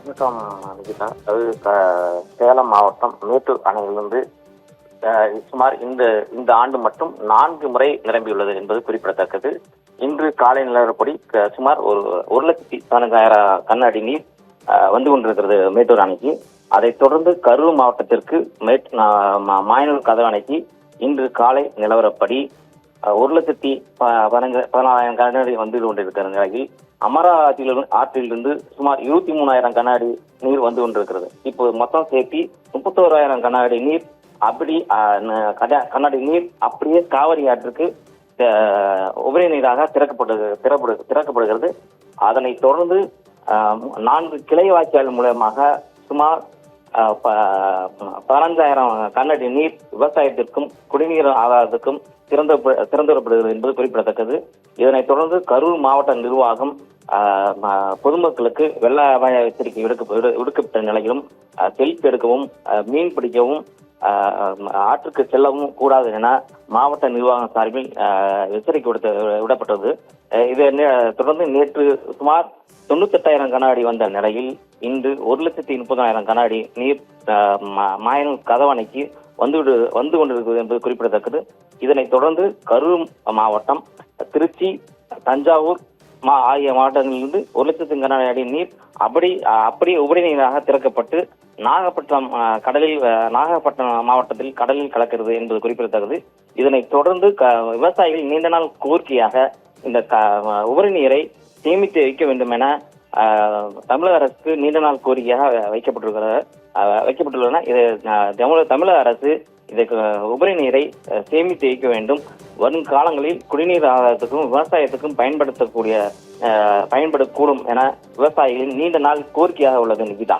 வணக்கம் நிகிதா. சேலம் மாவட்டம் மேட்டூர் அணையிலிருந்து சுமார் இந்த ஆண்டு மட்டும் 4 முறை நிரம்பியுள்ளது என்பது குறிப்பிடத்தக்கது. இன்று காலை நிலவரப்படி சுமார் ஒரு 1,14,000 கன அடி நீர் வந்து கொண்டிருக்கிறது மேட்டூர் அணைக்கு. அதைத் தொடர்ந்து கரூர் மாவட்டத்திற்கு மாயனூர் கதவு அணைக்கு இன்று காலை நிலவரப்படி 1,14,000 கன அடி வந்து கொண்டிருக்கிற நிலையில் அமரா ஆற்றிலிருந்து சுமார் 23,000 கன அடி நீர் வந்து கொண்டிருக்கிறது. இப்போ மொத்தம் சேர்த்து 31,000 கன அடி நீர் கண்ணாடி நீர் அப்படியே காவிரி ஆற்றுக்கு உபரி நீராக திறக்கப்படுகிறது. அதனைத் தொடர்ந்து 4 கிளை வாய்க்கால் மூலமாக சுமார் 15,000 கனஅடி நீர் விவசாயத்திற்கும் குடிநீர் ஆதாரத்திற்கும் திறந்துவிடப்படுகிறது என்பது குறிப்பிடத்தக்கது. இதனைத் தொடர்ந்து கரூர் மாவட்ட நிர்வாகம் பொதுமக்களுக்கு வெள்ள அபாய எச்சரிக்கை விடுக்கப்பட்ட நிலையிலும் செல்ஃபி எடுக்கவும் மீன் பிடிக்கவும் ஆற்றுக்கு செல்லவும் கூடாது என மாவட்ட நிர்வாகம் சார்பில் எச்சரிக்கை விடப்பட்டது. இதை தொடர்ந்து நேற்று சுமார் 98,000 கன அடி வந்த நிலையில் இன்று 1,30,000 கன அடி நீர் மாயனூர் கதவு அணைக்கு வந்து கொண்டிருக்கிறது என்பது குறிப்பிடத்தக்கது. இதனைத் தொடர்ந்து கரூர் மாவட்டம், திருச்சி, தஞ்சாவூர் ஆகிய மாவட்டங்களிலிருந்து 1,00,000 கன அடி நீர் அப்படியே உபரி நீராக திறக்கப்பட்டு நாகப்பட்டினம் மாவட்டத்தில் கடலில் கலக்கிறது என்பது குறிப்பிடத்தக்கது. இதனைத் தொடர்ந்து விவசாயிகள் நீண்ட நாள் கோரிக்கையாக இந்த உபரி நீரை சேமித்து வைக்க வேண்டும் என தமிழக அரசுக்கு நீண்ட நாள் கோரிக்கையாக வைக்கப்பட்டுள்ளன. இது தமிழக அரசு இதற்கு உபரி நீரை சேமித்து வைக்க வேண்டும். வரும் காலங்களில் குடிநீர் ஆதாரத்துக்கும் விவசாயத்துக்கும் பயன்படக்கூடும் என விவசாயிகளின் நீண்ட நாள் கோரிக்கையாக உள்ளது நிகிதா.